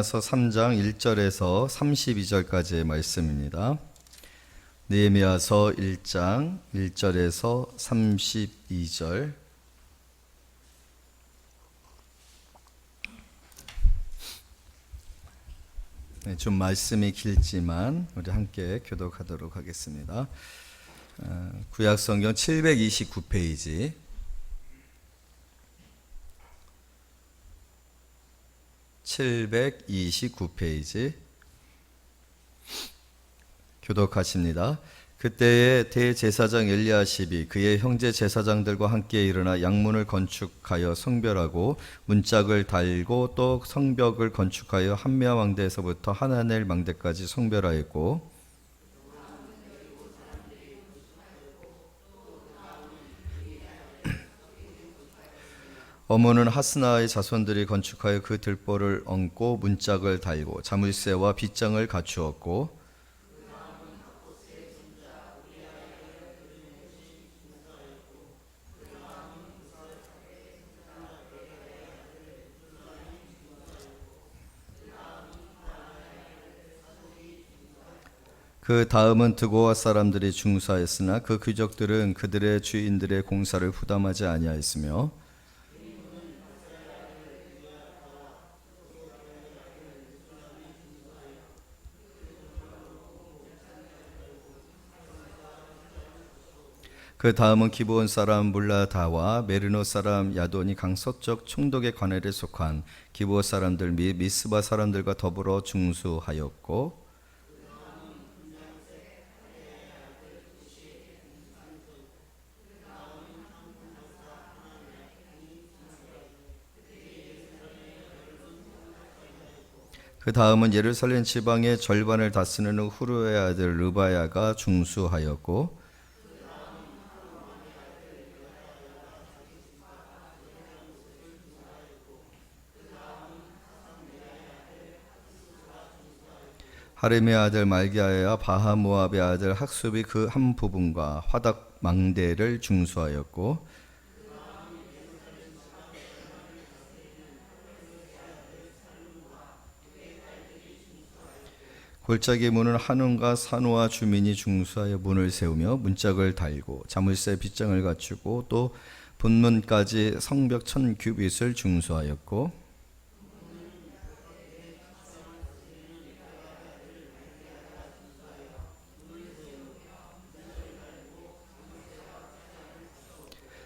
서 3장 1절에서 32절까지의 말씀입니다. 느헤미야서 1장 1절에서 32절. 좀 말씀이 길지만 우리 함께 교독하도록 하겠습니다. 구약성경 729페이지. 교독하십니다. 그때에 대제사장 엘리야십이 그의 형제 제사장들과 함께 일어나 양문을 건축하여 성별하고 문짝을 달고 또 성벽을 건축하여 한미야 망대에서부터 하나넬 망대까지 성별하였고, 어모는 하스나의 자손들이 건축하여 그 들보를 얹고 문짝을 달고 자물쇠와 빗장을 갖추었고, 그 다음은 드고아 사람들이 중수하였으나 그 귀족들은 그들의 주인들의 공사를 부담하지 아니하였으며, 그 다음은 기브온 사람 물라다와 메르노 사람 야돈이 강서쪽 총독의 관할에 속한 기브온 사람들 및 미스바 사람들과 더불어 중수하였고, 그 다음은 예루살렘 지방의 절반을 다스리는 후르의 아들 르바야가 중수하였고, 하림의 아들 말기야와 바하모압의 아들 학습이 그 한 부분과 화덕 망대를 중수하였고, 골짜기 문은 한운과 산호와 주민이 중수하여 문을 세우며 문짝을 달고 자물쇠 빗장을 갖추고 또 본문까지 성벽 1000규빗을 중수하였고,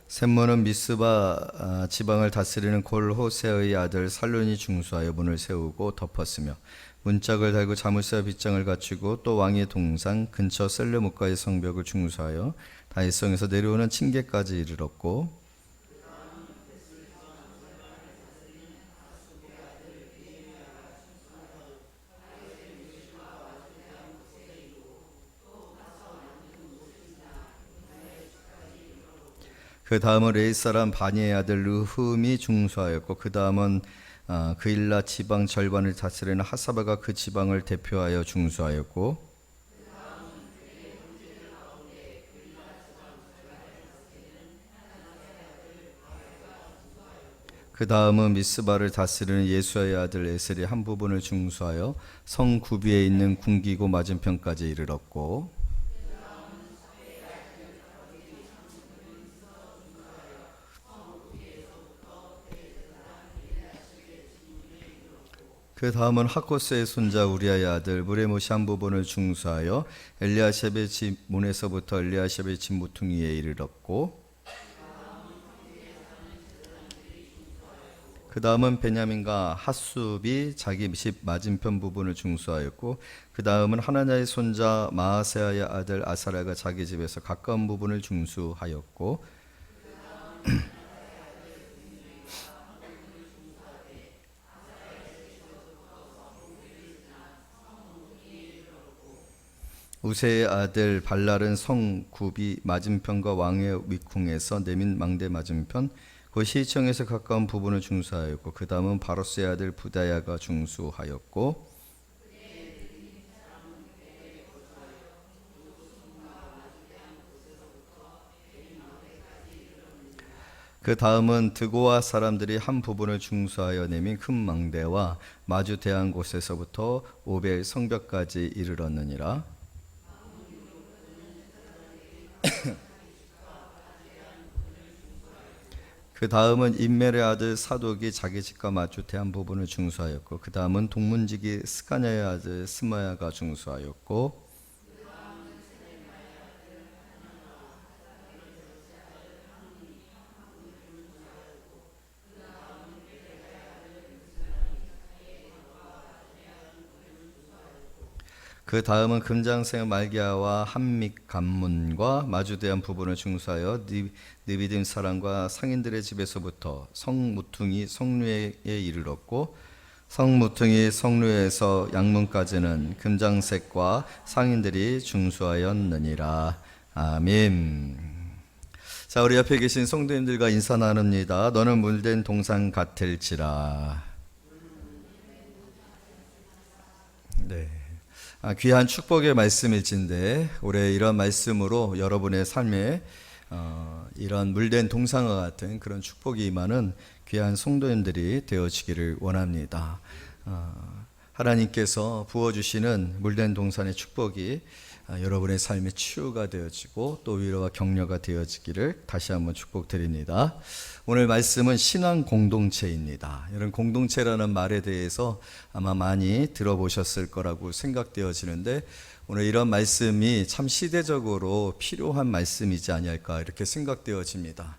셈모는 미스바 지방을 다스리는 골호세의 아들 살룬이 중수하여 문을 세우고 덮었으며 문짝을 달고 자물쇠와 빗장을 갖추고 또 왕의 동산 근처 셀르무가의 성벽을 중수하여 다윗성에서 내려오는 층계까지 이르렀고, 그 다음은 레이 사람 바니의 아들 르흠이 중수하였고, 그 다음은 그일라 지방 절반을 다스리는 하사바가 그 지방을 대표하여 중수하였고, 그 다음은 미스바를 다스리는 예수아의 아들 에셀이 한 부분을 중수하여 성 구비에 있는 궁기고 맞은편까지 이르렀고, 그 다음은 하코스의 손자 우리아의 아들 무레모시 한 부분을 중수하여 엘리야셉의 집 문에서부터 엘리야셉의 집 모퉁이에 이르렀고, 그 다음은 베냐민과 핫숲이 자기 집 맞은편 부분을 중수하였고, 그 다음은 하나냐의 손자 마아세아의 아들 아사랴가 자기 집에서 가까운 부분을 중수하였고, 우세의 아들 발랄은 성 굽이 맞은편과 왕의 위궁에서 내민 망대 맞은편 그 시청에서 가까운 부분을 중수하였고, 그 다음은 바로스의 아들 부다야가 중수하였고, 그 다음은 드고아 사람들이 한 부분을 중수하여 내민 큰 망대와 마주 대한 곳에서부터 오벨 성벽까지 이르렀느니라. 그 다음은 인멜의 아들 사독이 자기 집과 마주 대한 부분을 중수하였고, 그 다음은 동문지기 스가냐의 아들 스마야가 중수하였고, 그 다음은 금장생 말기야와 한믹 간문과 마주대한 부분을 중수하여 느비dim 사람과 상인들의 집에서부터 성무퉁이 성루에 이르렀고, 성무퉁이 성루에서 양문까지는 금장색과 상인들이 중수하였느니라. 아멘. 자, 우리 옆에 계신 성도님들과 인사 나눕니다. 너는 물된 동상 같을지라. 네. 귀한 축복의 말씀일진데, 올해 이런 말씀으로 여러분의 삶에 이런 물된 동상과 같은 그런 축복이 임하는 귀한 성도님들이 되어지기를 원합니다. 하나님께서 부어주시는 물된 동산의 축복이 여러분의 삶의 치유가 되어지고 또 위로와 격려가 되어지기를 다시 한번 축복드립니다. 오늘 말씀은 신앙 공동체입니다. 이런 공동체라는 말에 대해서 아마 많이 들어보셨을 거라고 생각되어지는데, 오늘 이런 말씀이 참 시대적으로 필요한 말씀이지 아니할까 이렇게 생각되어집니다.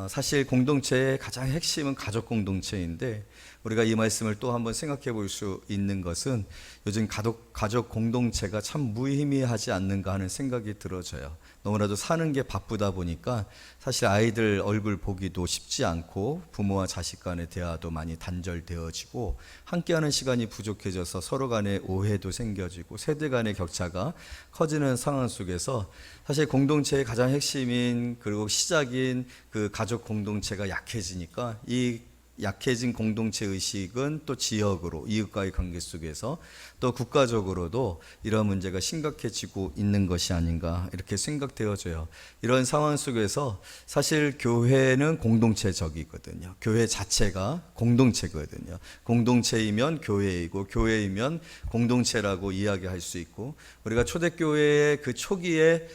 사실 공동체의 가장 핵심은 가족 공동체인데, 우리가 이 말씀을 또 한번 생각해 볼 수 있는 것은 요즘 가족 공동체가 참 무의미하지 않는가 하는 생각이 들어져요. 너무나도 사는 게 바쁘다 보니까 사실 아이들 얼굴 보기도 쉽지 않고 부모와 자식 간의 대화도 많이 단절되어지고 함께하는 시간이 부족해져서 서로 간의 오해도 생겨지고 세대 간의 격차가 커지는 상황 속에서 사실 공동체의 가장 핵심인 그리고 시작인 그 가족 공동체가 약해지니까 이 약해진 공동체 의식은 또 지역으로 이웃과의 관계 속에서 또 국가적으로도 이런 문제가 심각해지고 있는 것이 아닌가 이렇게 생각되어져요. 이런 상황 속에서 사실 교회는 공동체적이거든요. 교회 자체가 공동체거든요. 공동체이면 교회이고 교회이면 공동체라고 이야기할 수 있고, 우리가 초대교회의 그 초기에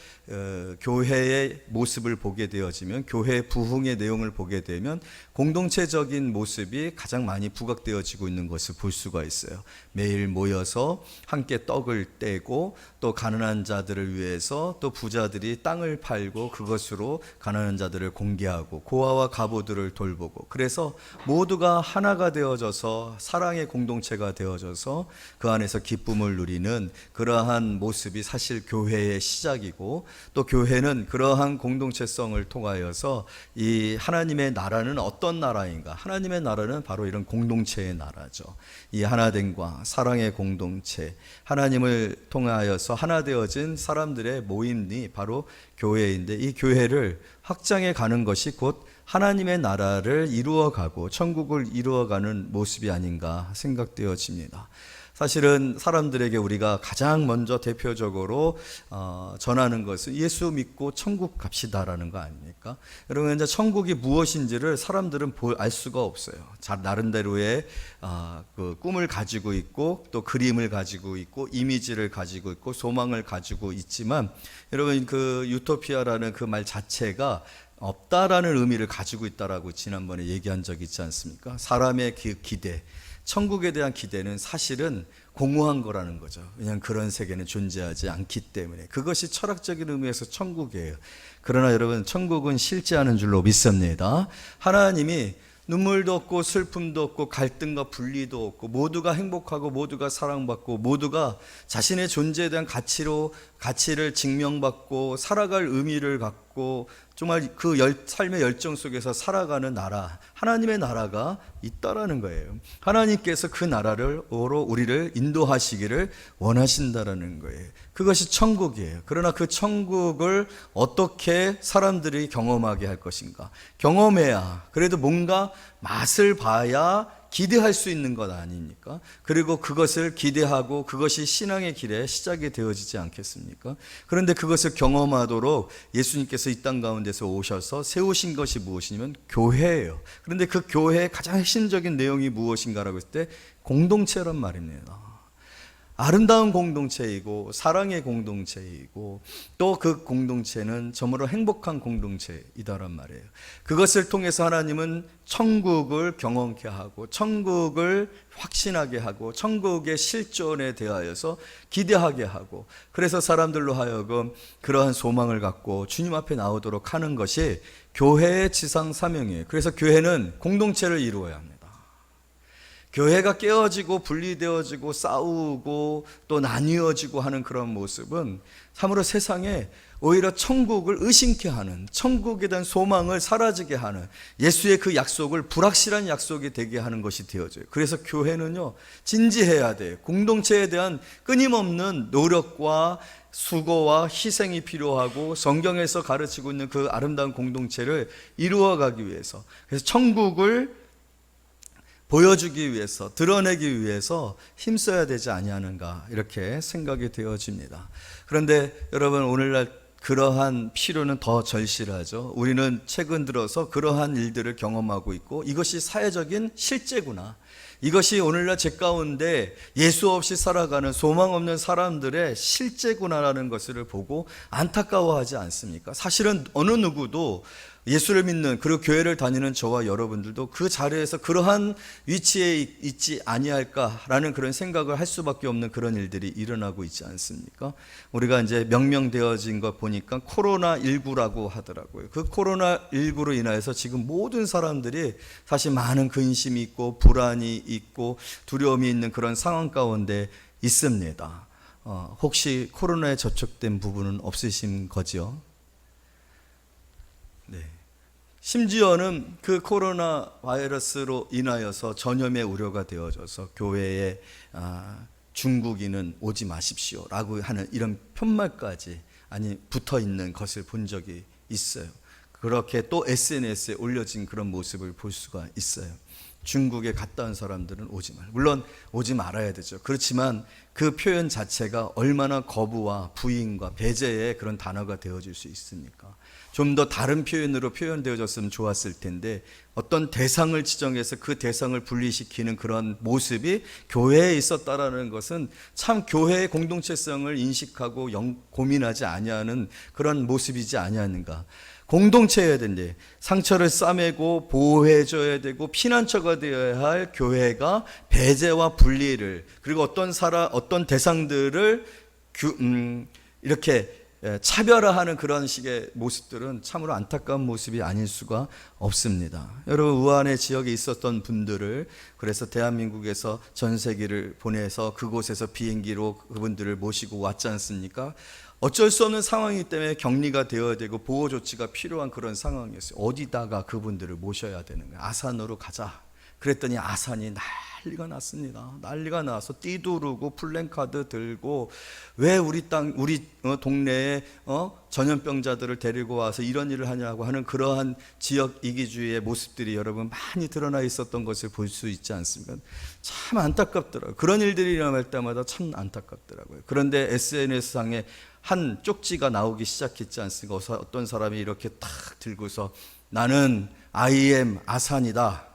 교회의 모습을 보게 되어지면, 교회 부흥의 내용을 보게 되면 공동체적인 모습이 가장 많이 부각되어지고 있는 것을 볼 수가 있어요. 매일 모여서 함께 떡을 떼고 또 가난한 자들을 위해서 또 부자들이 땅을 팔고 그것으로 가난한 자들을 공개하고 고아와 가보들을 돌보고, 그래서 모두가 하나가 되어져서 사랑의 공동체가 되어져서 그 안에서 기쁨을 누리는 그러한 모습이 사실 교회의 시작이고, 또 교회는 그러한 공동체성을 통하여서 이 하나님의 나라는 어떤 나라인가? 하나님의 나라는 바로 이런 공동체의 나라죠. 이 하나됨과 사랑의 공동체, 하나님을 통하여서 하나 되어진 사람들의 모임이 바로 교회인데, 이 교회를 확장해 가는 것이 곧 하나님의 나라를 이루어가고 천국을 이루어가는 모습이 아닌가 생각되어집니다. 사실은 사람들에게 우리가 가장 먼저 대표적으로 전하는 것은 예수 믿고 천국 갑시다라는 거 아닙니까? 여러분, 이제 천국이 무엇인지를 사람들은 알 수가 없어요. 나름대로의 그 꿈을 가지고 있고 또 그림을 가지고 있고 이미지를 가지고 있고 소망을 가지고 있지만, 여러분 그 유토피아라는 그 말 자체가 없다라는 의미를 가지고 있다라고 지난번에 얘기한 적 있지 않습니까? 사람의 기대, 천국에 대한 기대는 사실은 공허한 거라는 거죠. 왜냐하면 그런 세계는 존재하지 않기 때문에. 그것이 철학적인 의미에서 천국이에요. 그러나 여러분, 천국은 실제하는 줄로 믿습니다. 하나님이 눈물도 없고 슬픔도 없고 갈등과 분리도 없고 모두가 행복하고 모두가 사랑받고 모두가 자신의 존재에 대한 가치를 증명받고 살아갈 의미를 갖고 정말 그 삶의 열정 속에서 살아가는 나라, 하나님의 나라가 있다라는 거예요. 하나님께서 그 나라로 우리를 인도하시기를 원하신다라는 거예요. 그것이 천국이에요. 그러나 그 천국을 어떻게 사람들이 경험하게 할 것인가? 경험해야, 그래도 뭔가 맛을 봐야 기대할 수 있는 것 아닙니까? 그리고 그것을 기대하고 그것이 신앙의 길에 시작이 되어지지 않겠습니까? 그런데 그것을 경험하도록 예수님께서 이 땅 가운데서 오셔서 세우신 것이 무엇이냐면 교회예요. 그런데 그 교회의 가장 핵심적인 내용이 무엇인가라고 했을 때 공동체란 말입니다. 아름다운 공동체이고 사랑의 공동체이고 또 그 공동체는 정말로 행복한 공동체이다란 말이에요. 그것을 통해서 하나님은 천국을 경험케 하고 천국을 확신하게 하고 천국의 실존에 대하여서 기대하게 하고, 그래서 사람들로 하여금 그러한 소망을 갖고 주님 앞에 나오도록 하는 것이 교회의 지상 사명이에요. 그래서 교회는 공동체를 이루어야 합니다. 교회가 깨어지고 분리되어지고 싸우고 또 나뉘어지고 하는 그런 모습은 참으로 세상에 오히려 천국을 의심케 하는, 천국에 대한 소망을 사라지게 하는, 예수의 그 약속을 불확실한 약속이 되게 하는 것이 되어져요. 그래서 교회는요, 진지해야 돼요. 공동체에 대한 끊임없는 노력과 수고와 희생이 필요하고 성경에서 가르치고 있는 그 아름다운 공동체를 이루어가기 위해서, 그래서 천국을 보여주기 위해서, 드러내기 위해서 힘써야 되지 아니하는가, 이렇게 생각이 되어집니다. 그런데 여러분, 오늘날 그러한 필요는 더 절실하죠. 우리는 최근 들어서 그러한 일들을 경험하고 있고 이것이 사회적인 실제구나, 이것이 오늘날 제 가운데 예수 없이 살아가는 소망 없는 사람들의 실제구나라는 것을 보고 안타까워하지 않습니까? 사실은 어느 누구도 예수를 믿는, 그리고 교회를 다니는 저와 여러분들도 그 자리에서 그러한 위치에 있지 아니할까라는 그런 생각을 할 수밖에 없는 그런 일들이 일어나고 있지 않습니까? 우리가 이제 명명되어진 것 보니까 코로나19라고 하더라고요. 그 코로나19로 인하여서 지금 모든 사람들이 사실 많은 근심이 있고 불안이 있고 두려움이 있는 그런 상황 가운데 있습니다. 혹시 코로나에 접촉된 부분은 없으신 거지요? 네. 심지어는 그 코로나 바이러스로 인하여서 전염의 우려가 되어져서 교회에 중국인은 오지 마십시오 라고 하는 이런 편말까지 붙어 있는 것을 본 적이 있어요. 그렇게 또 SNS에 올려진 그런 모습을 볼 수가 있어요. 중국에 갔다 온 사람들은 오지 말. 물론 오지 말아야 되죠. 그렇지만 그 표현 자체가 얼마나 거부와 부인과 배제의 그런 단어가 되어질 수 있습니까? 좀 더 다른 표현으로 표현되어졌으면 좋았을 텐데, 어떤 대상을 지정해서 그 대상을 분리시키는 그런 모습이 교회에 있었다라는 것은 참 교회의 공동체성을 인식하고 고민하지 아니하는 그런 모습이지 아니하는가. 공동체여야 된대. 상처를 싸매고 보호해줘야 되고 피난처가 되어야 할 교회가 배제와 분리를, 그리고 어떤 대상들을 이렇게 차별화하는 그런 식의 모습들은 참으로 안타까운 모습이 아닐 수가 없습니다. 여러분, 우한의 지역에 있었던 분들을, 그래서 대한민국에서 전세기를 보내서 그곳에서 비행기로 그분들을 모시고 왔지 않습니까? 어쩔 수 없는 상황이기 때문에 격리가 되어야 되고 보호 조치가 필요한 그런 상황이었어요. 어디다가 그분들을 모셔야 되는 거예요? 아산으로 가자. 그랬더니 아산이 난리가 났습니다. 난리가 나서 띠두르고 플랜카드 들고, 왜 우리 동네에 전염병자들을 데리고 와서 이런 일을 하냐고 하는 그러한 지역 이기주의의 모습들이 여러분 많이 드러나 있었던 것을 볼 수 있지 않습니까? 참 안타깝더라고요. 그런 일들이 일어날 때마다 참 안타깝더라고요. 그런데 SNS상에 한 쪽지가 나오기 시작했지 않습니까? 어떤 사람이 이렇게 탁 들고서 나는 I am 아산이다.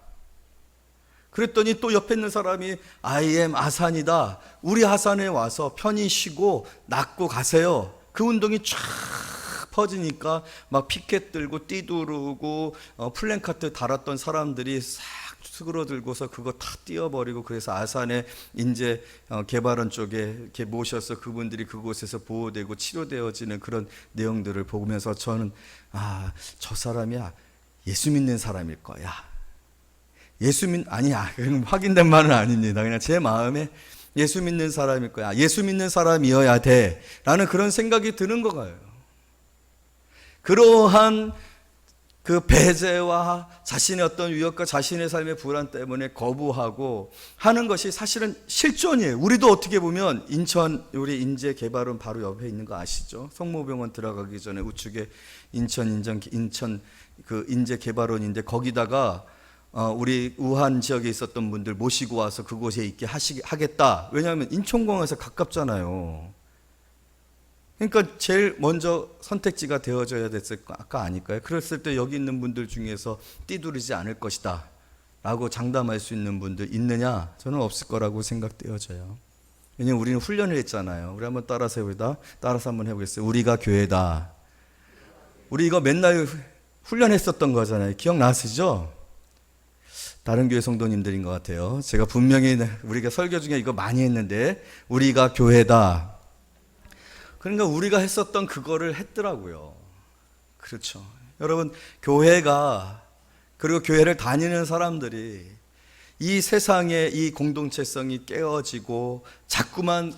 그랬더니 또 옆에 있는 사람이 I am 아산이다. 우리 아산에 와서 편히 쉬고 낫고 가세요. 그 운동이 쫙 퍼지니까 막 피켓 들고 띠두르고 플랜카드 달았던 사람들이 싹 수그러들고서 그거 다 띄워버리고, 그래서 아산의 인재 개발원 쪽에 이렇게 모셔서 그분들이 그곳에서 보호되고 치료되어지는 그런 내용들을 보면서 저는 저 사람이야 예수 믿는 사람일 거야. 아니야, 확인된 말은 아닙니다. 그냥 제 마음에 예수 믿는 사람일 거야. 예수 믿는 사람이어야 돼 라는 그런 생각이 드는 거예요. 그러한 그 배제와 자신의 어떤 위협과 자신의 삶의 불안 때문에 거부하고 하는 것이 사실은 실존이에요. 우리도 어떻게 보면 우리 인재개발원 바로 옆에 있는 거 아시죠? 성모병원 들어가기 전에 우측에 인천 그 인재개발원인데, 거기다가 우리 우한 지역에 있었던 분들 모시고 와서 그곳에 있게 하겠다. 왜냐하면 인천공항에서 가깝잖아요. 그러니까 제일 먼저 선택지가 되어져야 됐을 거 아닐까요? 그랬을 때 여기 있는 분들 중에서 띠두르지 않을 것이다 라고 장담할 수 있는 분들 있느냐? 저는 없을 거라고 생각되어져요. 왜냐하면 우리는 훈련을 했잖아요. 우리 한번 따라서 한번 해보겠어요. 우리가 교회다. 우리 이거 맨날 훈련했었던 거잖아요. 기억나시죠? 다른 교회 성도님들인 것 같아요. 제가 분명히 우리가 설교 중에 이거 많이 했는데 우리가 교회다. 그러니까 우리가 했었던 그거를 했더라고요. 그렇죠. 여러분, 교회가, 그리고 교회를 다니는 사람들이 이 세상의 이 공동체성이 깨어지고 자꾸만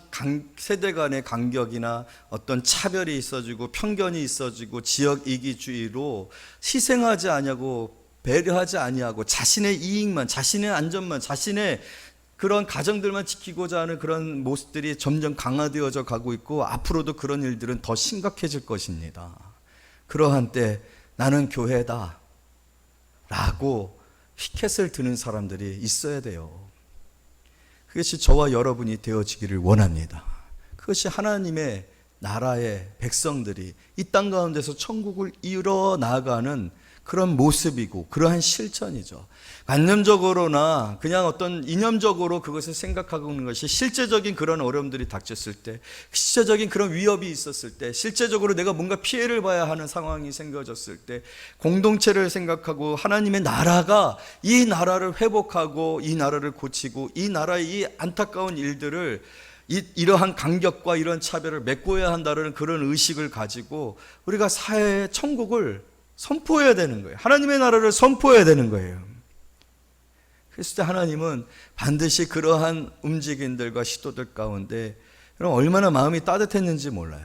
세대 간의 간격이나 어떤 차별이 있어지고 편견이 있어지고 지역 이기주의로 희생하지 아니하고 배려하지 아니하고 자신의 이익만, 자신의 안전만, 자신의 그런 가정들만 지키고자 하는 그런 모습들이 점점 강화되어져 가고 있고 앞으로도 그런 일들은 더 심각해질 것입니다. 그러한 때 나는 교회다 라고 피켓을 드는 사람들이 있어야 돼요. 그것이 저와 여러분이 되어지기를 원합니다. 그것이 하나님의 나라의 백성들이 이 땅 가운데서 천국을 이루어 나아가는 그런 모습이고 그러한 실천이죠. 관념적으로나 그냥 어떤 이념적으로 그것을 생각하고 있는 것이 실제적인 그런 어려움들이 닥쳤을 때, 실제적인 그런 위협이 있었을 때, 실제적으로 내가 뭔가 피해를 봐야 하는 상황이 생겨졌을 때 공동체를 생각하고 하나님의 나라가 이 나라를 회복하고 이 나라를 고치고 이 나라의 이 안타까운 일들을 이러한 간격과 이런 차별을 메꿔야 한다는 그런 의식을 가지고 우리가 사회의 천국을 선포해야 되는 거예요. 하나님의 나라를 선포해야 되는 거예요. 그랬을 때 하나님은 반드시 그러한 움직임들과 시도들 가운데 여러분 얼마나 마음이 따뜻했는지 몰라요.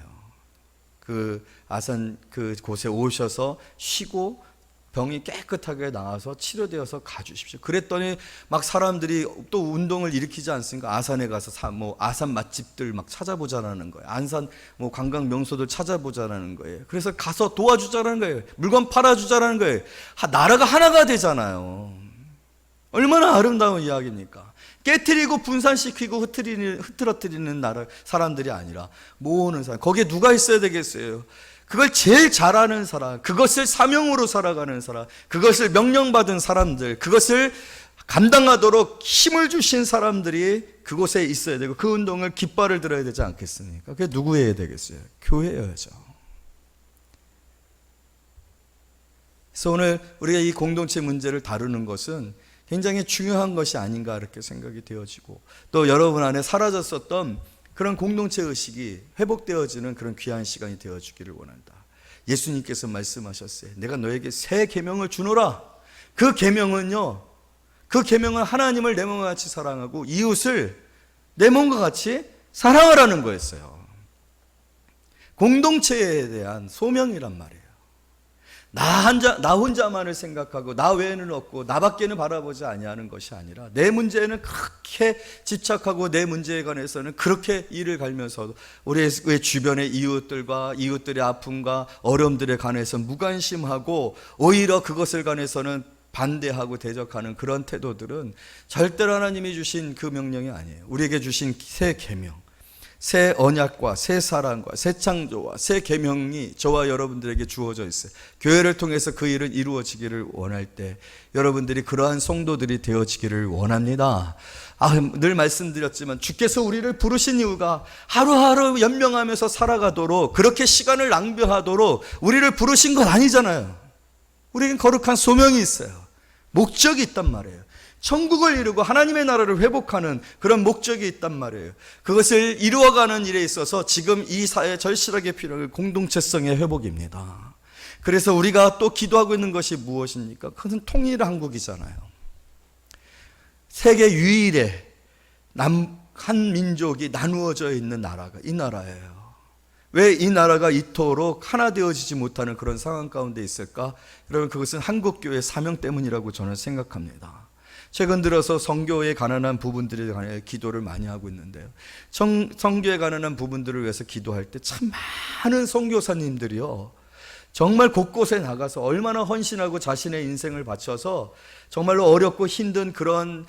그 아산 그 곳에 오셔서 쉬고 병이 깨끗하게 나와서 치료되어서 가주십시오. 그랬더니 막 사람들이 또 운동을 일으키지 않습니까? 아산에 가서 아산 맛집들 막 찾아보자라는 거예요. 안산 관광 명소들 찾아보자라는 거예요. 그래서 가서 도와주자라는 거예요. 물건 팔아주자라는 거예요. 나라가 하나가 되잖아요. 얼마나 아름다운 이야기입니까? 깨트리고 분산시키고 흐트러뜨리는 나라 사람들이 아니라 모으는 사람. 거기에 누가 있어야 되겠어요? 그걸 제일 잘하는 사람, 그것을 사명으로 살아가는 사람, 그것을 명령받은 사람들, 그것을 감당하도록 힘을 주신 사람들이 그곳에 있어야 되고 그 운동을 깃발을 들어야 되지 않겠습니까? 그게 누구여야 되겠어요? 교회여야죠. 그래서 오늘 우리가 이 공동체 문제를 다루는 것은 굉장히 중요한 것이 아닌가 이렇게 생각이 되어지고 또 여러분 안에 사라졌었던 그런 공동체 의식이 회복되어지는 그런 귀한 시간이 되어주기를 원한다. 예수님께서 말씀하셨어요. 내가 너에게 새 계명을 주노라. 그 계명은요, 그 계명은 하나님을 내 몸과 같이 사랑하고 이웃을 내 몸과 같이 사랑하라는 거였어요. 공동체에 대한 소명이란 말이에요. 나 혼자만을 생각하고 나 외에는 없고 나밖에는 바라보지 아니하는 것이 아니라 내 문제에는 그렇게 집착하고 내 문제에 관해서는 그렇게 이를 갈면서 우리의 주변의 이웃들과 이웃들의 아픔과 어려움들에 관해서 무관심하고 오히려 그것을 관해서는 반대하고 대적하는 그런 태도들은 절대로 하나님이 주신 그 명령이 아니에요. 우리에게 주신 새 계명, 새 언약과 새 사랑과 새 창조와 새 계명이 저와 여러분들에게 주어져 있어요. 교회를 통해서 그 일은 이루어지기를 원할 때 여러분들이 그러한 성도들이 되어지기를 원합니다. 늘 말씀드렸지만 주께서 우리를 부르신 이유가 하루하루 연명하면서 살아가도록 그렇게 시간을 낭비하도록 우리를 부르신 건 아니잖아요. 우리에겐 거룩한 소명이 있어요. 목적이 있단 말이에요. 천국을 이루고 하나님의 나라를 회복하는 그런 목적이 있단 말이에요. 그것을 이루어가는 일에 있어서 지금 이 사회에 절실하게 필요한 공동체성의 회복입니다. 그래서 우리가 또 기도하고 있는 것이 무엇입니까? 그것은 통일 한국이잖아요. 세계 유일의 한 민족이 나누어져 있는 나라가 이 나라예요. 왜 이 나라가 이토록 하나 되어지지 못하는 그런 상황 가운데 있을까? 여러분, 그것은 한국교회의 사명 때문이라고 저는 생각합니다. 최근 들어서 선교에 관한 부분들에 관해 기도를 많이 하고 있는데요. 선교에 관한 부분들을 위해서 기도할 때 참 많은 선교사님들이요, 정말 곳곳에 나가서 얼마나 헌신하고 자신의 인생을 바쳐서 정말로 어렵고 힘든 그런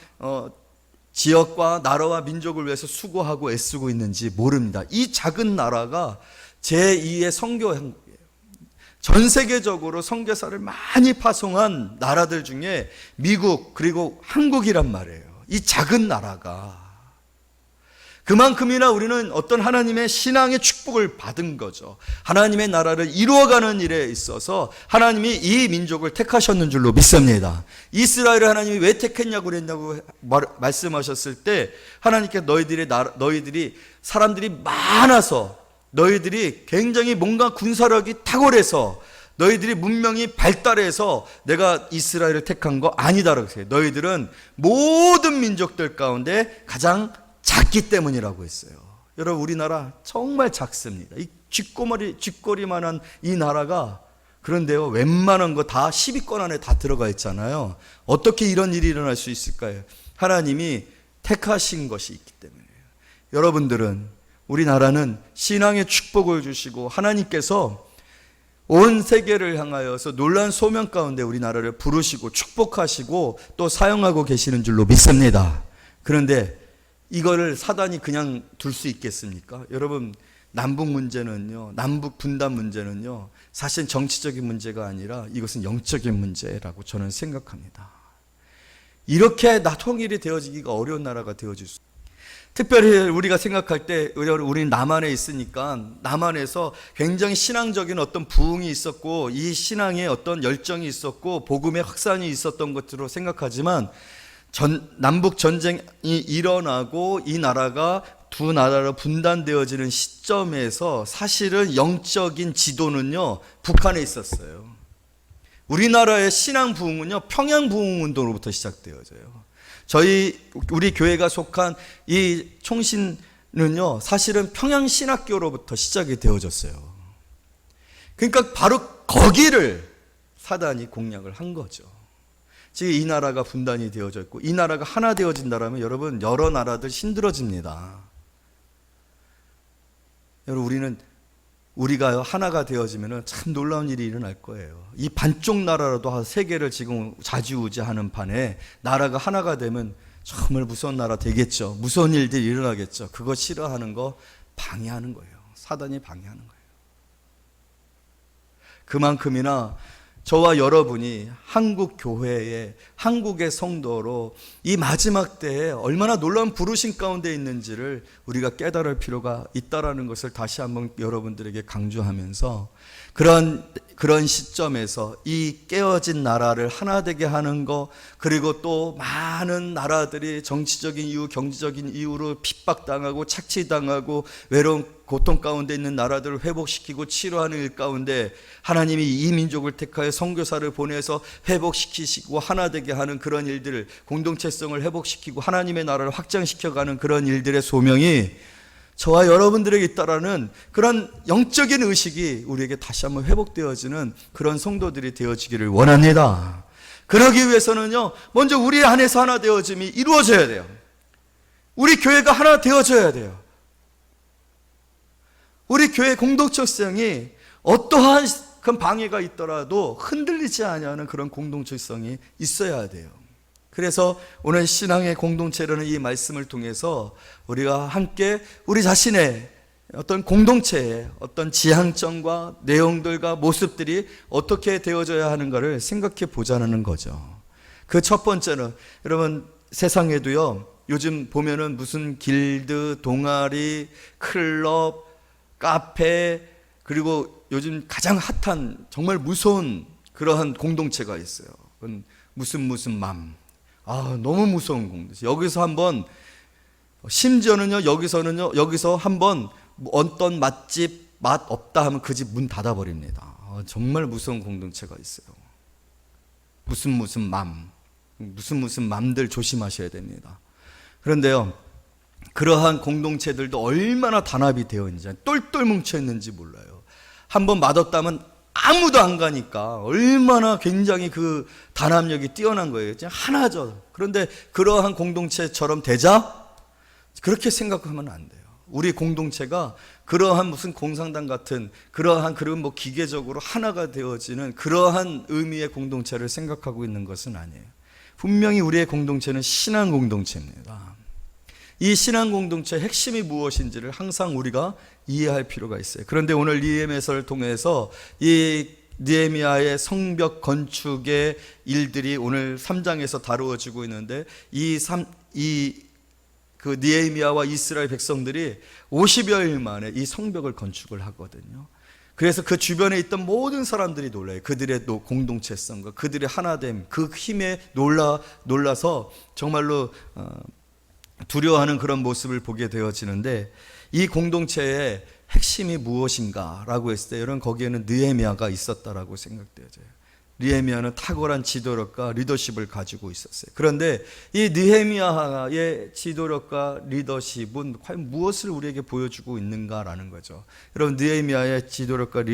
지역과 나라와 민족을 위해서 수고하고 애쓰고 있는지 모릅니다. 이 작은 나라가 제2의 선교행국이에요. 전 세계적으로 선교사를 많이 파송한 나라들 중에 미국 그리고 한국이란 말이에요. 이 작은 나라가 그만큼이나 우리는 어떤 하나님의 신앙의 축복을 받은 거죠. 하나님의 나라를 이루어가는 일에 있어서 하나님이 이 민족을 택하셨는 줄로 믿습니다. 이스라엘을 하나님이 왜 택했냐고 그랬냐고 말씀하셨을 때 하나님께 너희들이 사람들이 많아서 너희들이 굉장히 뭔가 군사력이 탁월해서 너희들이 문명이 발달해서 내가 이스라엘을 택한 거 아니다라고 했어요. 너희들은 모든 민족들 가운데 가장 작기 때문이라고 했어요. 여러분, 우리나라 정말 작습니다. 이 쥐꼬리만한 이 나라가, 그런데요, 웬만한 거 다 10위권 안에 다 들어가 있잖아요. 어떻게 이런 일이 일어날 수 있을까요? 하나님이 택하신 것이 있기 때문이에요. 여러분들은, 우리나라는 신앙의 축복을 주시고 하나님께서 온 세계를 향하여서 놀라운 소명 가운데 우리나라를 부르시고 축복하시고 또 사용하고 계시는 줄로 믿습니다. 그런데 이거를 사단이 그냥 둘 수 있겠습니까? 여러분, 남북 문제는요, 남북 분단 문제는요, 사실 정치적인 문제가 아니라 이것은 영적인 문제라고 저는 생각합니다. 이렇게 통일이 되어지기가 어려운 나라가 되어질 수, 특별히 우리가 생각할 때 우리는 남한에 있으니까 남한에서 굉장히 신앙적인 어떤 부흥이 있었고 이 신앙에 어떤 열정이 있었고 복음의 확산이 있었던 것으로 생각하지만 남북 전쟁이 일어나고 이 나라가 두 나라로 분단되어지는 시점에서 사실은 영적인 지도는요, 북한에 있었어요. 우리나라의 신앙 부흥은요, 평양 부흥 운동으로부터 시작되어져요. 우리 교회가 속한 이 총신은요, 사실은 평양 신학교로부터 시작이 되어졌어요. 그러니까 바로 거기를 사단이 공략을 한 거죠. 지금 이 나라가 분단이 되어져 있고 이 나라가 하나 되어진다면 여러분, 여러 나라들 힘들어집니다. 여러분, 우리가 하나가 되어지면 참 놀라운 일이 일어날 거예요. 이 반쪽 나라라도 세계를 지금 좌지우지하는 판에 나라가 하나가 되면 정말 무서운 나라 되겠죠. 무서운 일들이 일어나겠죠. 그거 싫어하는 거 방해하는 거예요. 사단이 방해하는 거예요. 그만큼이나 저와 여러분이 한국 교회에, 한국의 성도로 이 마지막 때에 얼마나 놀라운 부르심 가운데 있는지를 우리가 깨달을 필요가 있다라는 것을 다시 한번 여러분들에게 강조하면서 그런 시점에서 이 깨어진 나라를 하나 되게 하는 것, 그리고 또 많은 나라들이 정치적인 이유, 경제적인 이유로 핍박당하고 착취당하고 외로운 고통 가운데 있는 나라들을 회복시키고 치료하는 일 가운데 하나님이 이 민족을 택하여 선교사를 보내서 회복시키시고 하나 되게 하는 그런 일들을, 공동체성을 회복시키고 하나님의 나라를 확장시켜가는 그런 일들의 소명이 저와 여러분들에게 있다라는 그런 영적인 의식이 우리에게 다시 한번 회복되어지는 그런 성도들이 되어지기를 원합니다. 그러기 위해서는요, 먼저 우리 안에서 하나 되어짐이 이루어져야 돼요. 우리 교회가 하나 되어져야 돼요. 우리 교회 공동체성이 어떠한 그 방해가 있더라도 흔들리지 아니하는 그런 공동체성이 있어야 돼요. 그래서 오늘 신앙의 공동체라는 이 말씀을 통해서 우리가 함께 우리 자신의 어떤 공동체의 어떤 지향점과 내용들과 모습들이 어떻게 되어져야 하는가를 생각해 보자는 거죠. 그 첫 번째는, 여러분, 세상에도요, 요즘 보면은 무슨 길드, 동아리, 클럽, 카페, 그리고 요즘 가장 핫한 정말 무서운 그러한 공동체가 있어요. 그건 무슨 맘. 너무 무서운 공동체. 여기서 한번, 심지어는요, 여기서 한번 어떤 맛집 맛 없다 하면 그 집 문 닫아버립니다. 정말 무서운 공동체가 있어요. 무슨 맘들 조심하셔야 됩니다. 그런데요, 그러한 공동체들도 얼마나 단합이 되어 있는지, 똘똘 뭉쳐 있는지 몰라요. 한번 맛없다면 아무도 안 가니까 얼마나 굉장히 그 단합력이 뛰어난 거예요. 그냥 하나죠. 그런데 그러한 공동체처럼 되자? 그렇게 생각하면 안 돼요. 우리 공동체가 그러한 무슨 공산당 같은 그러한 그런 뭐 기계적으로 하나가 되어지는 그러한 의미의 공동체를 생각하고 있는 것은 아니에요. 분명히 우리의 공동체는 신앙 공동체입니다. 이 신앙 공동체의 핵심이 무엇인지를 항상 우리가 이해할 필요가 있어요. 그런데 오늘 니헤미야서를 통해서 이 느헤미야의 성벽 건축의 일들이 오늘 3장에서 다루어지고 있는데 그 느헤미야와 이스라엘 백성들이 50여일 만에 이 성벽을 건축을 하거든요. 그래서 그 주변에 있던 모든 사람들이 놀라요. 그들의 공동체성과 그들의 하나됨, 그 힘에 놀라서 정말로 두려워하는 그런 모습을 보게 되어지는데, 이 공동체의 핵심이 무엇인가 라고 했을 때 여러분, 거기에는 느헤미야가 있었다라고 생각되어져요. 느헤미야는 탁월한 지도력과 리더십을 가지고 있었어요. 그런데 이 느헤미야의 지도력과 리더십은 과연 무엇을 우리에게 보여주고 있는가라는 거죠. 여러분, 느헤미야의 지도력과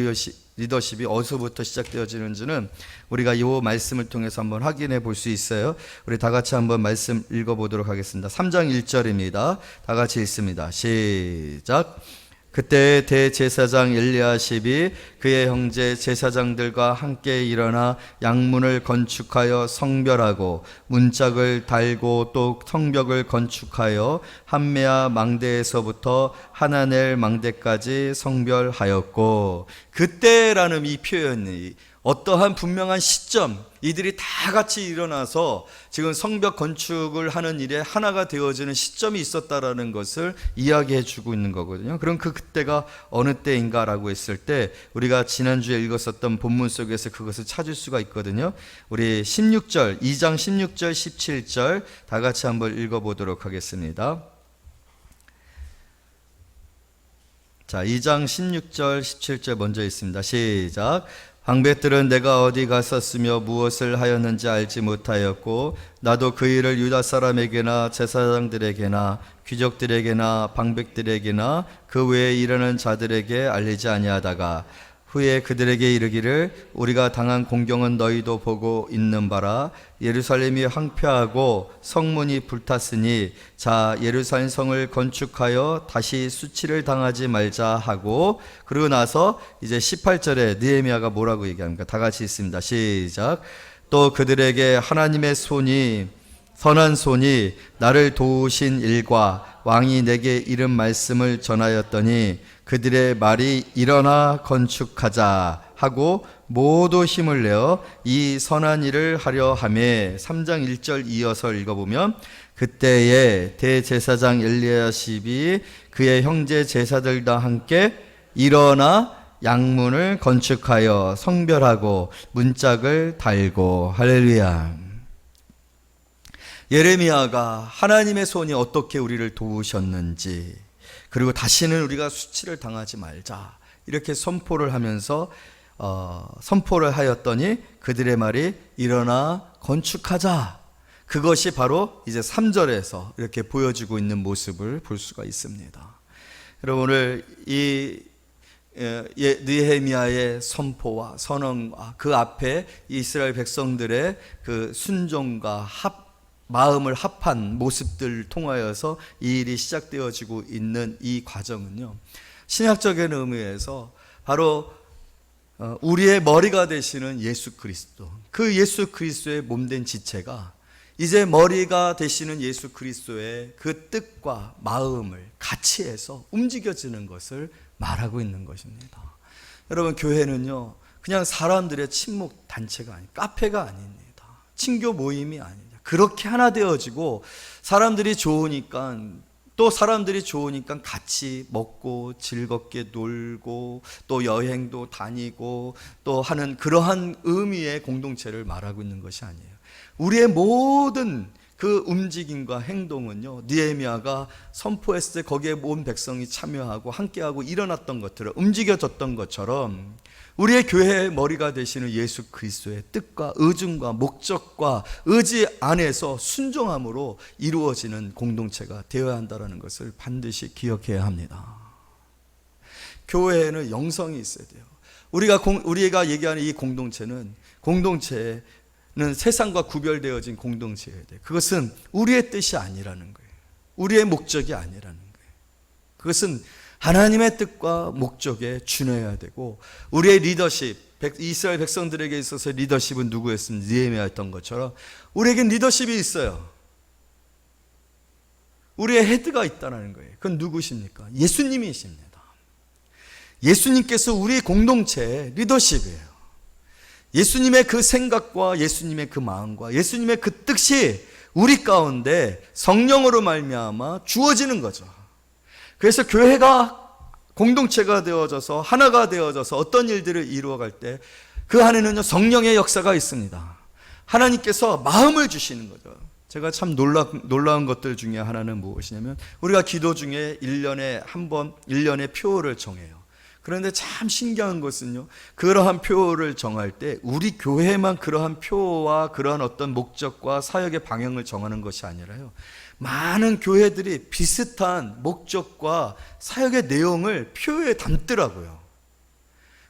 리더십이 어디서부터 시작되어지는지는 우리가 이 말씀을 통해서 한번 확인해 볼 수 있어요. 우리 다 같이 한번 말씀 읽어보도록 하겠습니다. 3장 1절입니다. 다 같이 읽습니다. 시작. 그때 대제사장 엘리야십이 그의 형제 제사장들과 함께 일어나 양문을 건축하여 성별하고 문짝을 달고 또 성벽을 건축하여 함메아 망대에서부터 하나넬 망대까지 성별하였고, 그때라는 이 표현이 어떠한 분명한 시점, 이들이 다 같이 일어나서 지금 성벽 건축을 하는 일에 하나가 되어지는 시점이 있었다라는 것을 이야기해 주고 있는 거거든요. 그럼 그때가 어느 때인가라고 했을 때 우리가 지난주에 읽었었던 본문 속에서 그것을 찾을 수가 있거든요. 우리 16절, 2장 16절, 17절 다 같이 한번 읽어보도록 하겠습니다. 자, 2장 16절, 17절 먼저 있습니다. 시작. 방백들은 내가 어디 갔었으며 무엇을 하였는지 알지 못하였고 나도 그 일을 유다 사람에게나 제사장들에게나 귀족들에게나 방백들에게나 그 외에 일하는 자들에게 알리지 아니하다가 후에 그들에게 이르기를 우리가 당한 공경은 너희도 보고 있는 바라. 예루살렘이 황폐하고 성문이 불탔으니 자 예루살렘 성을 건축하여 다시 수치를 당하지 말자 하고, 그러고 나서 이제 18절에 느헤미야가 뭐라고 얘기합니까? 다 같이 있습니다. 시작. 또 그들에게 하나님의 선한 손이 나를 도우신 일과 왕이 내게 이른 말씀을 전하였더니 그들의 말이 일어나 건축하자 하고 모두 힘을 내어 이 선한 일을 하려 하매. 3장 1절 이어서 읽어보면 그때에 대제사장 엘리야십이 그의 형제 제사들과 함께 일어나 양문을 건축하여 성별하고 문짝을 달고. 할렐루야. 예레미야가 하나님의 손이 어떻게 우리를 도우셨는지, 그리고 다시는 우리가 수치를 당하지 말자 이렇게 선포를 하면서 선포를 하였더니 그들의 말이 일어나 건축하자. 그것이 바로 이제 3절에서 이렇게 보여지고 있는 모습을 볼 수가 있습니다. 여러분, 오늘 이 느헤미야의 선포와 선언과 그 앞에 이스라엘 백성들의 그 순종과 마음을 합한 모습들을 통하여서 이 일이 시작되어지고 있는 이 과정은요, 신학적인 의미에서 바로 우리의 머리가 되시는 예수 그리스도, 그 예수 그리스도의 몸된 지체가 이제 머리가 되시는 예수 그리스도의 그 뜻과 마음을 같이 해서 움직여지는 것을 말하고 있는 것입니다. 여러분, 교회는요 그냥 사람들의 친목 단체가 아니, 카페가 아닙니다. 친교 모임이 아닙니다. 그렇게 하나 되어지고 사람들이 좋으니까 같이 먹고 즐겁게 놀고 또 여행도 다니고 또 하는 그러한 의미의 공동체를 말하고 있는 것이 아니에요. 우리의 모든 그 움직임과 행동은요, 느헤미야가 선포했을 때 거기에 온 백성이 참여하고 함께하고 일어났던 것처럼, 움직여졌던 것처럼 우리의 교회의 머리가 되시는 예수 그리스도의 뜻과 의중과 목적과 의지 안에서 순종함으로 이루어지는 공동체가 되어야 한다는 것을 반드시 기억해야 합니다. 교회에는 영성이 있어야 돼요. 우리가 얘기하는 이 공동체는 세상과 구별되어진 공동체여야 돼요. 그것은 우리의 뜻이 아니라는 거예요. 우리의 목적이 아니라는 거예요. 그것은 하나님의 뜻과 목적에 준해야 되고, 우리의 리더십, 이스라엘 백성들에게 있어서 리더십은 누구였으면 느헤미야였던 것처럼 우리에겐 리더십이 있어요. 우리의 헤드가 있다는 거예요. 그건 누구십니까? 예수님이십니다. 예수님께서 우리 공동체의 리더십이에요. 예수님의 그 생각과 예수님의 그 마음과 예수님의 그 뜻이 우리 가운데 성령으로 말미암아 주어지는 거죠. 그래서 교회가 공동체가 되어져서 하나가 되어져서 어떤 일들을 이루어갈 때 그 안에는요 성령의 역사가 있습니다. 하나님께서 마음을 주시는 거죠. 제가 참 놀라운 것들 중에 하나는 무엇이냐면, 우리가 기도 중에 1년에 한 번 1년의 표를 정해요. 그런데 참 신기한 것은요, 그러한 표를 정할 때 우리 교회만 그러한 표와 그러한 어떤 목적과 사역의 방향을 정하는 것이 아니라요, 많은 교회들이 비슷한 목적과 사역의 내용을 표에 담더라고요.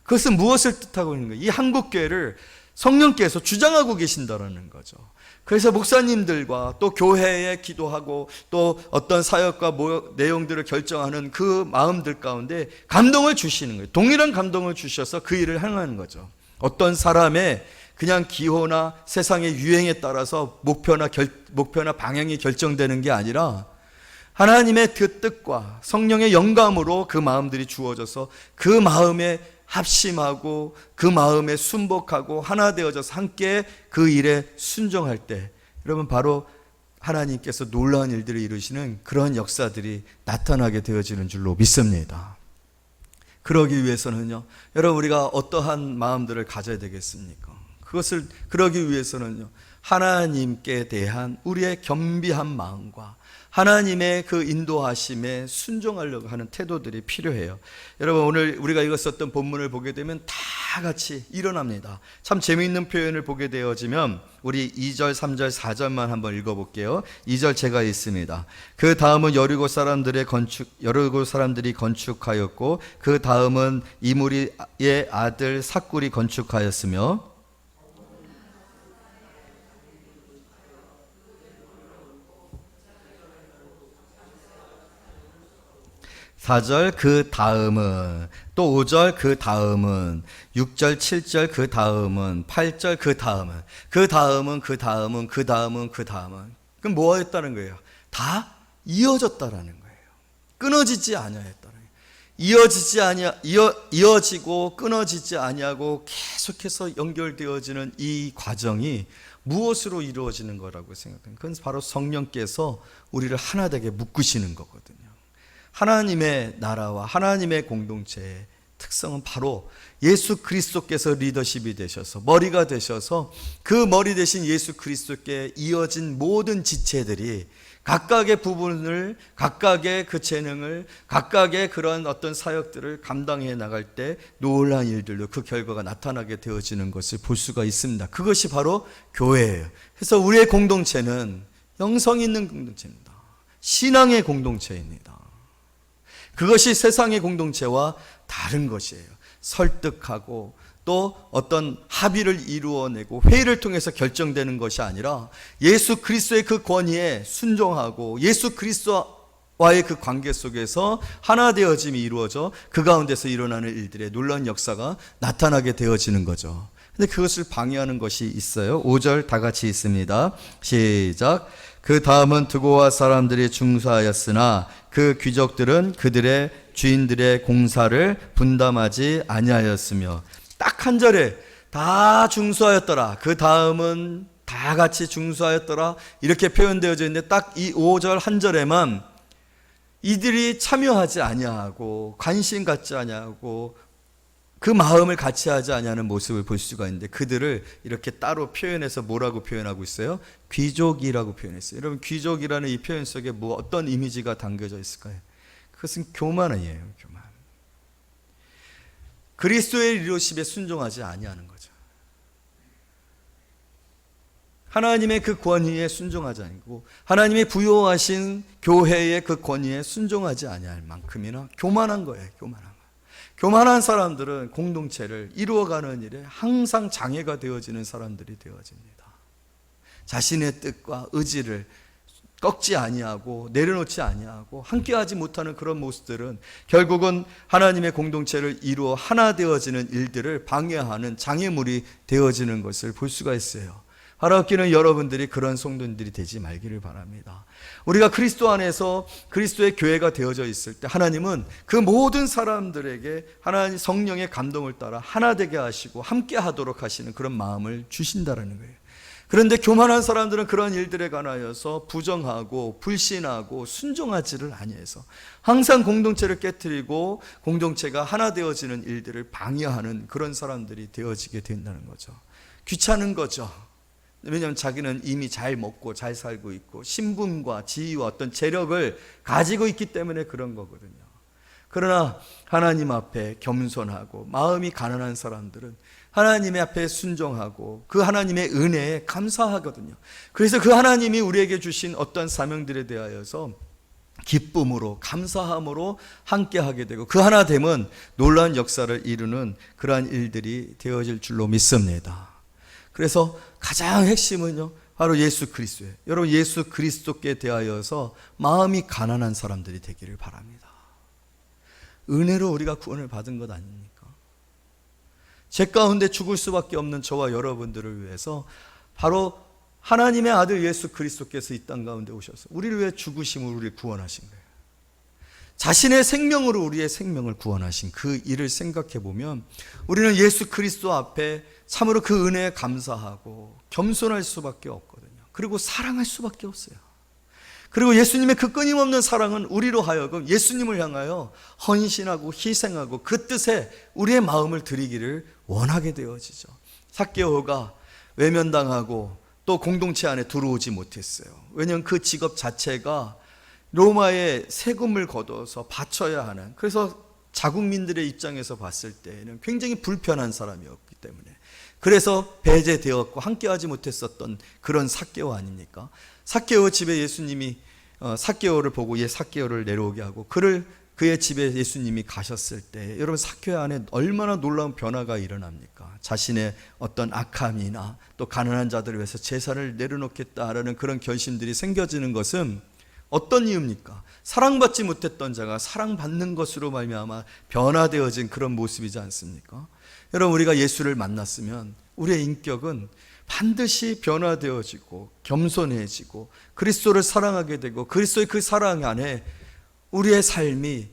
그것은 무엇을 뜻하고 있는 거예요? 이 한국교회를 성령께서 주장하고 계신다라는 거죠. 그래서 목사님들과 또 교회에 기도하고 또 어떤 사역과 내용들을 결정하는 그 마음들 가운데 감동을 주시는 거예요. 동일한 감동을 주셔서 그 일을 행하는 거죠. 어떤 사람의 그냥 기호나 세상의 유행에 따라서 목표나 방향이 결정되는 게 아니라 하나님의 그 뜻과 성령의 영감으로 그 마음들이 주어져서 그 마음에 합심하고 그 마음에 순복하고 하나 되어져서 함께 그 일에 순종할 때, 여러분, 바로 하나님께서 놀라운 일들을 이루시는 그런 역사들이 나타나게 되어지는 줄로 믿습니다. 그러기 위해서는요, 여러분, 우리가 어떠한 마음들을 가져야 되겠습니까? 그러기 위해서는요, 하나님께 대한 우리의 겸비한 마음과 하나님의 그 인도하심에 순종하려고 하는 태도들이 필요해요. 여러분, 오늘 우리가 읽었었던 본문을 보게 되면 다 같이 일어납니다. 참 재미있는 표현을 보게 되어지면 우리 2절, 3절, 4절만 한번 읽어볼게요. 2절 제가 읽습니다. 그 다음은 여리고 사람들이 건축하였고, 그 다음은 이므리의 아들 삭굴이 건축하였으며, 4절 그 다음은, 또 5절 그 다음은, 6절 7절 그 다음은, 8절 그 다음은, 그 다음은, 그 다음은, 그 다음은, 그 다음은. 그럼 뭐였다는 거예요? 다 이어졌다라는 거예요. 끊어지지 아니하였다는 거예요. 이어지고 끊어지지 아니하고 계속해서 연결되어지는 이 과정이 무엇으로 이루어지는 거라고 생각합니다. 그건 바로 성령께서 우리를 하나 되게 묶으시는 거거든요. 하나님의 나라와 하나님의 공동체의 특성은 바로 예수 그리스도께서 리더십이 되셔서, 머리가 되셔서, 그 머리 되신 예수 그리스도께 이어진 모든 지체들이 각각의 부분을, 각각의 그 재능을, 각각의 그런 어떤 사역들을 감당해 나갈 때 놀라운 일들로 그 결과가 나타나게 되어지는 것을 볼 수가 있습니다. 그것이 바로 교회예요. 그래서 우리의 공동체는 영성 있는 공동체입니다. 신앙의 공동체입니다. 그것이 세상의 공동체와 다른 것이에요. 설득하고 또 어떤 합의를 이루어내고 회의를 통해서 결정되는 것이 아니라 예수 그리스도의 그 권위에 순종하고 예수 그리스도와의 그 관계 속에서 하나 되어짐이 이루어져 그 가운데서 일어나는 일들의 놀라운 역사가 나타나게 되어지는 거죠. 근데 그것을 방해하는 것이 있어요. 5절 다 같이 있습니다. 시작. 그 다음은 드고아 사람들이 중수하였으나 그 귀족들은 그들의 주인들의 공사를 분담하지 아니하였으며, 딱 한 절에 다 중수하였더라, 그 다음은 다 같이 중수하였더라, 이렇게 표현되어져 있는데 딱 이 5절 한 절에만 이들이 참여하지 아니하고 관심 갖지 아니하고 그 마음을 같이 하지 아니하는 모습을 볼 수가 있는데, 그들을 이렇게 따로 표현해서 뭐라고 표현하고 있어요? 귀족이라고 표현했어요. 여러분, 귀족이라는 이 표현 속에 어떤 이미지가 담겨져 있을까요? 그것은 교만이에요. 교만. 그리스도의 리더십에 순종하지 아니하는 거죠. 하나님의 그 권위에 순종하지 아니고 하나님이 부여하신 교회의 그 권위에 순종하지 아니할 만큼이나 교만한 거예요. 교만한 사람들은 공동체를 이루어가는 일에 항상 장애가 되어지는 사람들이 되어집니다. 자신의 뜻과 의지를 꺾지 아니하고 내려놓지 아니하고 함께하지 못하는 그런 모습들은 결국은 하나님의 공동체를 이루어 하나 되어지는 일들을 방해하는 장애물이 되어지는 것을 볼 수가 있어요. 하나님께는 여러분들이 그런 성도들이 되지 말기를 바랍니다. 우리가 그리스도 안에서 그리스도의 교회가 되어져 있을 때 하나님은 그 모든 사람들에게 하나님 성령의 감동을 따라 하나 되게 하시고 함께 하도록 하시는 그런 마음을 주신다라는 거예요. 그런데 교만한 사람들은 그런 일들에 관하여서 부정하고 불신하고 순종하지를 아니해서 항상 공동체를 깨트리고 공동체가 하나 되어지는 일들을 방해하는 그런 사람들이 되어지게 된다는 거죠. 귀찮은 거죠. 왜냐하면 자기는 이미 잘 먹고 잘 살고 있고 신분과 지위와 어떤 재력을 가지고 있기 때문에 그런 거거든요. 그러나 하나님 앞에 겸손하고 마음이 가난한 사람들은 하나님의 앞에 순종하고 그 하나님의 은혜에 감사하거든요. 그래서 그 하나님이 우리에게 주신 어떤 사명들에 대하여서 기쁨으로 감사함으로 함께하게 되고 그 하나됨은 놀라운 역사를 이루는 그러한 일들이 되어질 줄로 믿습니다. 그래서 가장 핵심은요, 바로 예수 그리스도예요. 여러분, 예수 그리스도께 대하여서 마음이 가난한 사람들이 되기를 바랍니다. 은혜로 우리가 구원을 받은 것 아닙니까? 죄 가운데 죽을 수밖에 없는 저와 여러분들을 위해서 바로 하나님의 아들 예수 그리스도께서 이 땅 가운데 오셔서 우리를 위해 죽으심으로 우리를 구원하신 거예요. 자신의 생명으로 우리의 생명을 구원하신 그 일을 생각해 보면 우리는 예수 그리스도 앞에 참으로 그 은혜에 감사하고 겸손할 수밖에 없거든요. 그리고 사랑할 수밖에 없어요. 그리고 예수님의 그 끊임없는 사랑은 우리로 하여금 예수님을 향하여 헌신하고 희생하고 그 뜻에 우리의 마음을 드리기를 원하게 되어지죠. 삭개오가 외면당하고 또 공동체 안에 들어오지 못했어요. 왜냐하면 그 직업 자체가 로마에 세금을 걷어서 바쳐야 하는, 그래서 자국민들의 입장에서 봤을 때에는 굉장히 불편한 사람이었기 때문에 그래서 배제되었고 함께하지 못했었던 그런 삭개오 아닙니까? 삭개오 집에 예수님이 삭개오를 보고 삭개오를 내려오게 하고 그의 집에 예수님이 가셨을 때 여러분, 삭개오 안에 얼마나 놀라운 변화가 일어납니까? 자신의 어떤 악함이나 또 가난한 자들을 위해서 제사를 내려놓겠다라는 그런 결심들이 생겨지는 것은 어떤 이유입니까? 사랑받지 못했던 자가 사랑받는 것으로 말미암아 변화되어진 그런 모습이지 않습니까? 여러분, 우리가 예수를 만났으면 우리의 인격은 반드시 변화되어지고 겸손해지고 그리스도를 사랑하게 되고 그리스도의 그 사랑 안에 우리의 삶이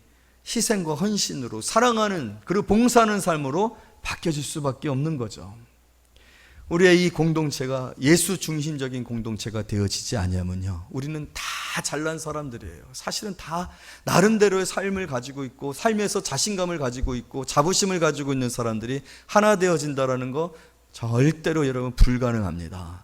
희생과 헌신으로 사랑하는 그리고 봉사하는 삶으로 바뀌어질 수밖에 없는 거죠. 우리의 이 공동체가 예수 중심적인 공동체가 되어지지 않으면요, 우리는 다 잘난 사람들이에요. 사실은 다 나름대로의 삶을 가지고 있고 삶에서 자신감을 가지고 있고 자부심을 가지고 있는 사람들이 하나 되어진다라는 거 절대로 여러분 불가능합니다.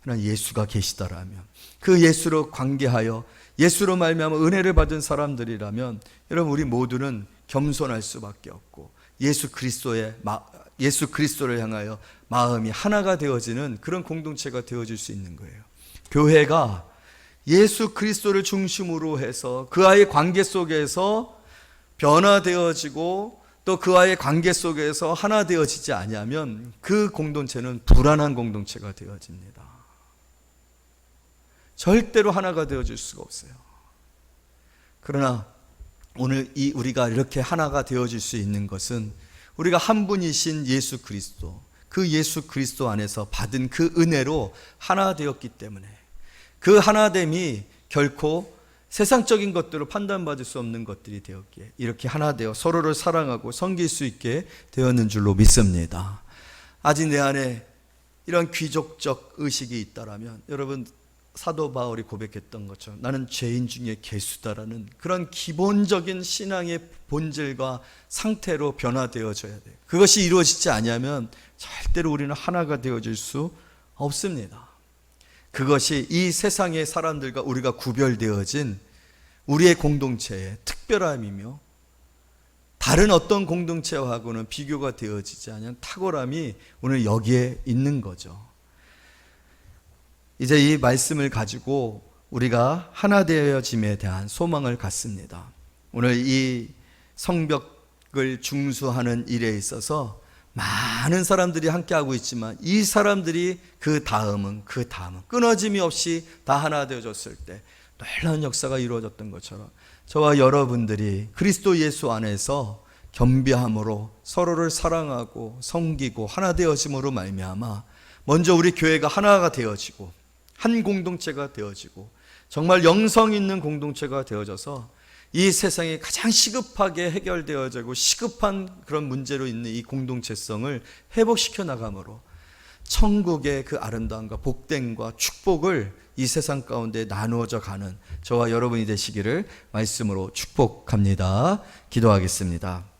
그러나 예수가 계시다라면, 그 예수로 관계하여 예수로 말미암아 은혜를 받은 사람들이라면 여러분, 우리 모두는 겸손할 수밖에 없고 예수 그리스도를 향하여 마음이 하나가 되어지는 그런 공동체가 되어질 수 있는 거예요. 교회가 예수 그리스도를 중심으로 해서 그와의 관계 속에서 변화되어지고 또 그와의 관계 속에서 하나 되어지지 아니하면 그 공동체는 불안한 공동체가 되어집니다. 절대로 하나가 되어질 수가 없어요. 그러나 오늘 우리가 이렇게 하나가 되어질 수 있는 것은 우리가 한 분이신 예수 그리스도, 그 예수 그리스도 안에서 받은 그 은혜로 하나 되었기 때문에 그 하나됨이 결코 세상적인 것들로 판단받을 수 없는 것들이 되었기에 이렇게 하나 되어 서로를 사랑하고 섬길 수 있게 되었는 줄로 믿습니다. 아직 내 안에 이런 귀족적 의식이 있다라면 여러분, 사도 바울이 고백했던 것처럼 나는 죄인 중에 괴수다라는 그런 기본적인 신앙의 본질과 상태로 변화되어져야 돼요. 그것이 이루어지지 않으면 절대로 우리는 하나가 되어질 수 없습니다. 그것이 이 세상의 사람들과 우리가 구별되어진 우리의 공동체의 특별함이며 다른 어떤 공동체하고는 비교가 되어지지 않은 탁월함이 오늘 여기에 있는 거죠. 이제 이 말씀을 가지고 우리가 하나 되어짐에 대한 소망을 갖습니다. 오늘 이 성벽을 중수하는 일에 있어서 많은 사람들이 함께하고 있지만 이 사람들이 그 다음은 끊어짐이 없이 다 하나 되어졌을 때 놀라운 역사가 이루어졌던 것처럼 저와 여러분들이 그리스도 예수 안에서 겸비함으로 서로를 사랑하고 섬기고 하나 되어짐으로 말미암아 먼저 우리 교회가 하나가 되어지고 한 공동체가 되어지고 정말 영성 있는 공동체가 되어져서 이 세상에 가장 시급하게 해결되어지고 시급한 그런 문제로 있는 이 공동체성을 회복시켜 나감으로 천국의 그 아름다움과 복됨과 축복을 이 세상 가운데 나누어져 가는 저와 여러분이 되시기를 말씀으로 축복합니다. 기도하겠습니다.